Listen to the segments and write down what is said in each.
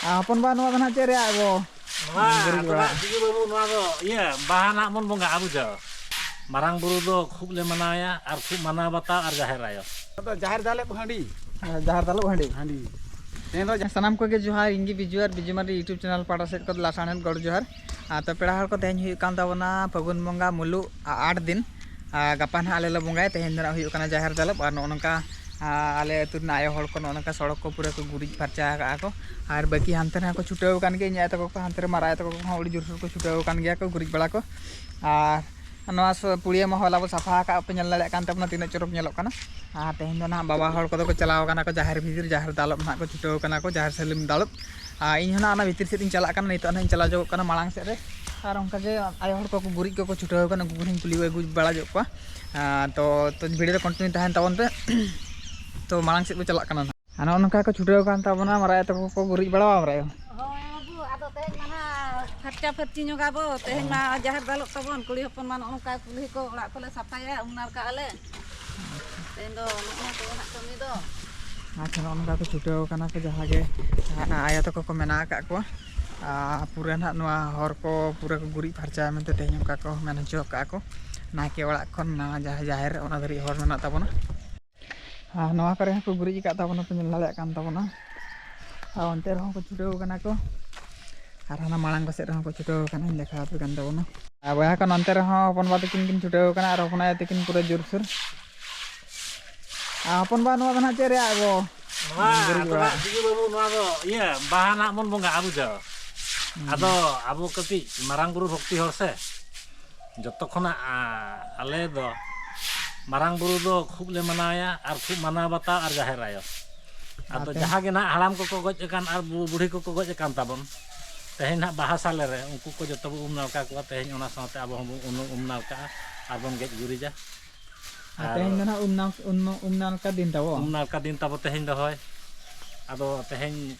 Apun ba nuwa kana cere abo. Bahan mon bonga abu jo. Marang buru do khub le manaya ar khub mana bata ar jaher ayo. Jahar dale handi. Jahar dalu handi. Handi. Sanam ko ge johar ingi bijuar bijumari YouTube channel pada set ko lasanen gor johar. To peda har ko tehn huyu kan tabona Fagun bonga mulu 8 din. Gapan ha ale la bonga tehn dara huyu kana jahar dalu ar nonka ale atur na ayo hol ko nonka sorok ko pura ko gurij farcha ka ko ar baki hanter ha ko chuteo kan ge nya ta ko hanter mara ta ko odi jur ko chuteo kan ge ko gurij bala ko ar नवा पुड़िया महल अब साफा का पे kan tabna tina chorok nyelok kana tehn do na baba hol ko chalaw kana ko jahar bhitir jahar dalop na ko chuteo kana ko jahar salim dalop इन हना ana bhitir set in chalak kana nito na in chala jog kana malang set re ar onka ge ayo hol ko gurij ko chuteo kana gurin puli gu bala jog ko to video continue tahan tawon pe to malang set bo chalak kana ana onka ko chuteo kan tabona mara to ko gurij bala mara Farca farci juga bo, teh na jahar dalok tabon, kuliah pun mana orang kaya kuliah ko, lak pula sapaya, unar ka ale. Teh do, nak kami do. Acha orang ka chuteo kana ko jahage aya to ko mena ka ko pura na noa hor ko pura ko guri farca mente teh nyam ka ko mena jok ka ko na ke ola kon na jahar ona dari hor mena tabona noa kare ko guri ka tabona penyel lale kan tabona onte ro ko chuteo kana ko arana malang ko set ko chuteo kana lekha apu kan tabona abaya kan onte ro pon ba tikin kin chuteo kana ar pon ay tikin pura jursur apun ba nuwa kana cere abo bahan mon bonga abu jo. Ado abu kati marang buru bhakti hor se. Joto khona ale do marang buru do khub le manaya ar khub mana bata ar jaher ayo. Ado jaha ge na halam ko goj kan ar budi ko goj kan tabon. Tehn na bahasa le re unku ko joto bu umnal ka ko tehn ona saute abo umnal ka arbon gej gurija. tehn na umnal ka din tabo. Umnal ka din tabo tehn do hoy. Ado tehn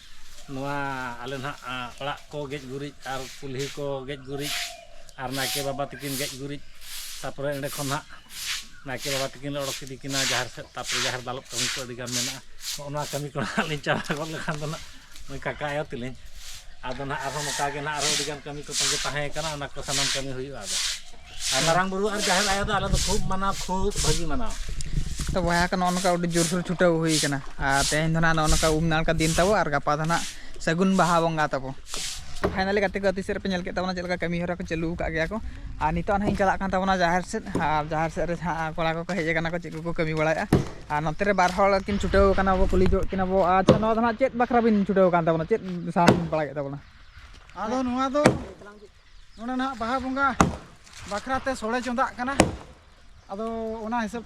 noa ale na orak ko gej gurij ar kulhi ko gej gurij ar nake baba tikin gej gurij tapore ende khon ha nake baba tikin orok dikina jahar set tapore jahar dalop kami ko digan mena ona kami ko lin cara ko lekhan do na mai kaka ayo tilin ado na arho mokage na arho digan kami ko tangge tahe kana anak ko sanam kami huyu ada marang buru ar jahar ayo do ala do khub mana khub bagi mana तो वह का noun का उड़ी जोरसोर छुटा हुई कना तेहन धना नौन का उमनाल का दिन तबो और गपा धना सगुन बहा बंगा तबो फाइनली गति गति से पे के तबना चलका कमी हरा को चलू का गया को नितो ना चला कान तबना जहार से रे कोला को हेज कना को चिको को कमी बड़ाया नते रे बार हल किन छुटा कना वो कुली जो किना वो अच्छा नो धना चेत बखरा बिन छुटा कान तबना चेत सान बड़ा के तबना आदो नुआ दो नोना ना बहा बंगा बखरा ते सोड़े चंदा कना आदो ओना हिसाब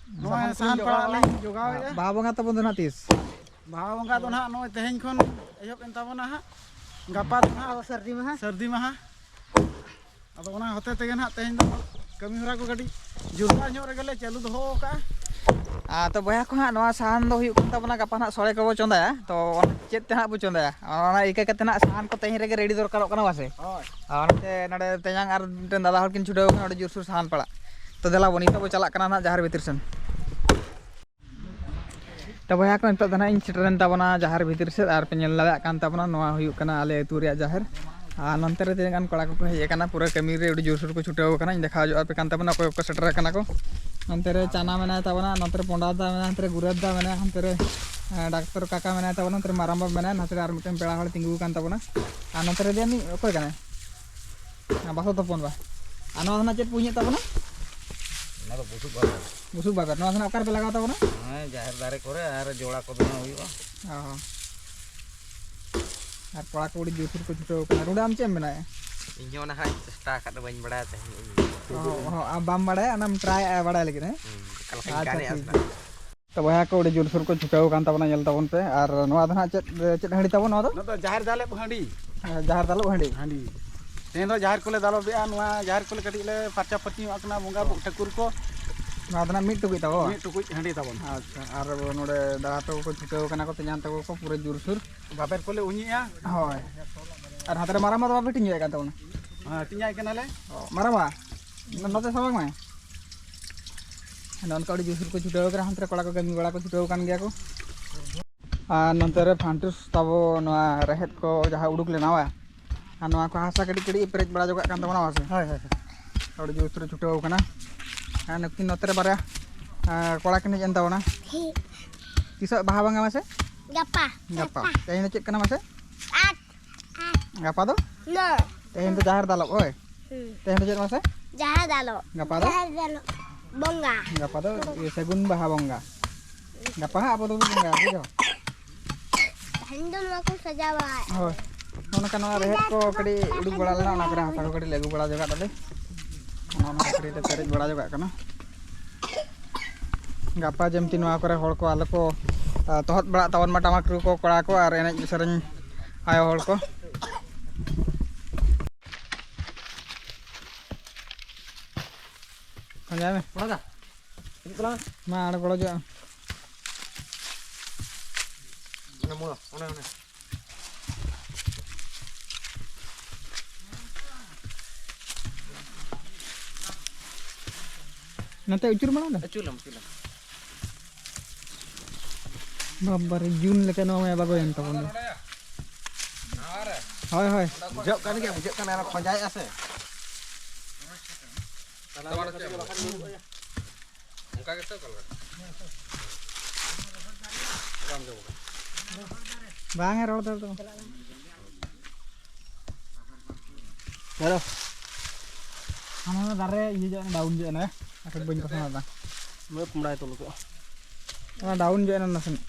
नोय साहन पड़ा ले जोगाव या बहा बंगा तबन धना तीस बहा बंगा तो ना नोय तेहेन खन एहब एन तबना हा गपा तो ना सर्दी महा आदो ओना होते तेगे ना तेहेन दो कमी हरा को गाड़ी जोरदार ᱧᱚᱜ ᱨᱮᱜᱮᱞᱮ चालू दो का तो बया को हाँ नवा साहन दो हुई तबना गपा ना सोड़े को चंदाया तो चेत ते बो चंदाया ओना इका कते ना साहन को तेही रेगे रेडी दरकार कना वासे ओनते नडे तेयांग आर टेन दादा हर किन छुटाव कना ओडे जोरसुर साहन पड़ा तो देला बनी तो चला कना ना जहार भीतर सन तो बया को नितो दना इन सेटरन तबना जहार भीतर से आर पेनल लाया कान तबना नवा हुई कना आले अतु रे जहार नंतर रे तेगान कड़ा को हे कना पूरा कमी रे ओडे जोरसुर को छुटाव कना इन देखा जो पे कान तबना को सेटर कना को नंतर चाना मेना तबना नंतर पोंडा दा मेना नंतर गुरद दा मेना नंतर डॉक्टर काका मेना तबना नंतर माराम मेना नंतर आर मिटन पेड़ा हड़ तिंगु कान तबना नंतर रे देनी ओकोय कना बासो तपन बा आनो ना चेत पुñe तबना ना तो busuk bagar नवा ना ओकार पे लगा तबना हां जहर दारे करे आर जोड़ा को दोना हुईबा हां आर पड़ा को ओडी जोसुर को छुटो कना रुडाम चेम मेना इño ना हाय चेष्टा कर बइन बड़ा ते अब बाम बड़ा अनम ट्राई बड़ा लेकिन है तो वहा को ओडी जोरसुर को छुटाव कान तबना नेल तबन पे आर नवा धना चेत हंडी तबन नवा तो जहर दाले हंडी जहर दालो हंडी हंडी तेन दो जहर कोले दालो बे नवा जहर कोले कटी ले फारचा फटी अकना बंगा ठाकुर को नवा धना मिट टुकुई तबो मिट टुकुई हंडी तबन अच्छा आर नोडे दादा तो को छुटाव काना को तेजान तबो को पूरे जोरसुर बाबेर कोले उñिया होय आर हातरे मारा मा बाबे टिंगे कान तबना हां टिंगाय कनाले मारा मा नते सबक मा नन का ओडी जोरसुर को छुटाव करा हंतरे कोला को कमी बड़ा को छुटाव कान गया को ᱟᱨ ᱱᱚᱛᱮ ᱨᱮ ᱯᱷᱟᱱᱴᱩᱥ ᱛᱟᱵᱚ ᱱᱚᱣᱟ ᱨᱮᱦᱮᱫ ᱠᱚ ᱡᱟᱦᱟᱸ ᱩᱰᱩᱠ ᱞᱮᱱᱟᱣᱟ ᱟᱨ ᱱᱚᱣᱟ ᱠᱚ ᱦᱟᱥᱟ ᱠᱟᱹᱴᱤᱡ ᱠᱟᱹᱴᱤᱡ ᱯᱮᱨᱮᱡ ᱵᱟᱲᱟ ᱡᱚᱜᱟᱜ ᱠᱟᱱ ᱛᱟᱵᱚᱱᱟ ᱥᱮ ᱦᱳᱭ ᱦᱳᱭ ᱟᱹᱰᱤ ᱡᱳᱨ ᱛᱮ ᱪᱷᱩᱴᱟᱹᱣ ᱠᱟᱱᱟ ᱟᱨ ᱱᱩᱠᱤᱱ ᱱᱚᱛᱮ ᱨᱮ ᱵᱟᱨᱭᱟ ᱠᱚᱲᱟ ᱠᱤᱱ ᱦᱮᱡ ᱮᱱ ᱛᱟᱵᱚᱱᱟ ᱛᱤᱥᱚᱜ ᱵᱟᱦᱟ ᱵᱚᱸᱜᱟ ᱢᱟᱥᱮ ᱜᱟᱯᱟ ᱛᱮᱦᱮᱧ ᱫᱚ ᱪᱮᱫ ᱠᱟᱱᱟ ᱢᱟᱥᱮ ᱜᱟᱯᱟ ᱫᱚ ᱛᱮᱦᱮᱧ ᱫᱚ ᱡᱟᱦᱮᱨ ᱫᱟᱞᱚᱵ ᱳᱭ ᱛᱮᱦᱮᱧ ᱫᱚ ᱪᱮᱫ ᱢᱟᱥᱮ ᱜᱟᱯᱟ ᱫᱚ ᱜᱟᱯᱟ ᱫᱚ ᱥᱟᱹᱜᱩᱱ ᱵᱟᱦᱟ ᱵᱚᱸᱜᱟ ᱜᱟᱯᱟ ᱦᱟᱸᱜ ᱟᱵᱚ ᱫᱚᱵᱚᱱ ᱵᱚᱸᱜᱟ ᱵᱩᱡᱷᱟᱹᱣ ᱦᱳᱭ ᱚᱱᱠᱟ ᱱᱚᱣᱟ ᱨᱮᱦᱮᱫ ᱠᱚ ᱠᱟᱹᱴᱤᱡ ᱩᱰᱩᱠ ᱵᱟᱲᱟ ᱞᱮᱱᱟ ᱚᱱᱟ ᱠᱚᱨᱮ ᱦᱟᱥᱟ ᱠᱚ ᱠᱟᱹᱴᱤᱡ ᱟᱹᱜᱩ ᱵᱟᱲᱟ ᱡᱚᱜᱟᱜ ᱫᱟᱞᱮ ᱚᱱᱟ ᱠᱟᱹᱴᱤᱡ ᱞᱮ ᱯᱮᱨᱮᱡ ᱵᱟᱲᱟ ᱡᱚᱜᱟᱜ ᱠᱟᱱᱟ ᱜᱟᱯᱟ ᱡᱮᱢᱛᱤ ᱱᱚᱣᱟ ᱠᱚᱨᱮ ᱦᱚᱲ ᱠᱚ ᱟᱞᱚ ᱠᱚ ᱛᱚᱦᱚᱫ ᱵᱟᱲᱟᱜ ᱛᱟᱵᱚᱱ ᱢᱟ ᱴᱟᱢᱟᱠ ᱨᱩ ᱠᱚ ᱠᱚᱲᱟ ᱠᱚ ᱟᱨ ᱮᱱᱮᱡ ᱥᱮᱨᱮᱧ ᱟᱭᱳ ᱦᱚᱲ ko. Panjang nih. Mana dah? Ini pulang. Mah ada kalau aja. Mana mula? Mana? Nanti ucur mana dah? Uculam. Babar Jun lekas nama bago yang tahu nih. Hoi. Bujak kan ini bujak kan anak konjai ase. Bang roll tuh. Halo. Ano dare iya jangan daun jangan ya. Aku bunyi kesana dah. Mau pemulai tuh kok. Daun jangan nasen.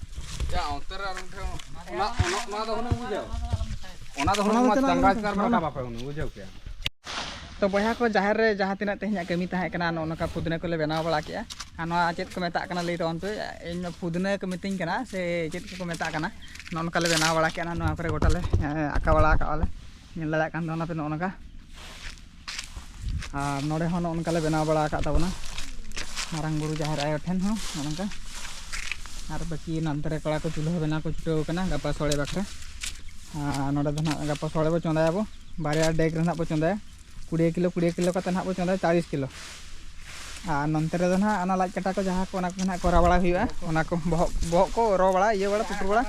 Ya, onter orang tuh. Ona tuh hunang bujau. Ona tuh hunang macam tangga sekarang berapa apa hunang bujau kya. तो बहा को जहार रे जहाँ तीना तेहना कमी तहे कना नोनका फुदने को ले बनाव बड़ा के आनवा चेत को मेता कना ले तो अनपे इन फुदने को मितिंग कना से चेत को मेता कना नोनका ले बनाव बड़ा के ना नोआ करे गोटा ले आका बड़ा का वाले निल ला कान दोना पे नोनका आ नोडे हो नोनका ले बनाव बड़ा का तबना मारंग गुरु जहार आयो ठेन हो नोनका आर बाकी नंतरे कड़ा को चूल्हा बना को छुटो कना गपा सोळे बाकरे आ नोडे दना गपा सोळे बो चंदाया बो बारिया डेग रना बो चंदाया 20 किलो का तनहा बो चंदा 40 किलो आ नंतरे दना अना लाज कटा को जहां को ना को ना कोरा बड़ा हुआ ओना को बहक को रो बड़ा ये बड़ा पुपुर बड़ा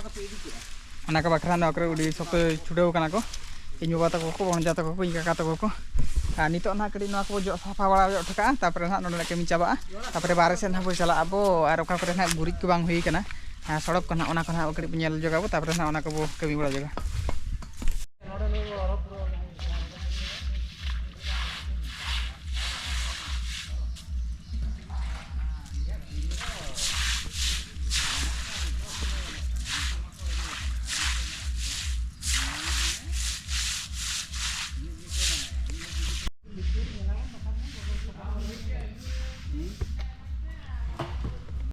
ओना का बखरा न करे उडी सब छुटो कना को इन बाबा तको को बनजा तको को इन काका तको को आ नितो ना कडी ना को जो साफा बड़ा जो ठका तापर ना नोडे केमी चाबा तापर बारे से ना बो चला अबो आर ओका करे ना गुरिज को बांग हुई कना सड़क को ना ओना को ना कडी नेल जगाबो तापर ना ओना को बो केमी बड़ा जगा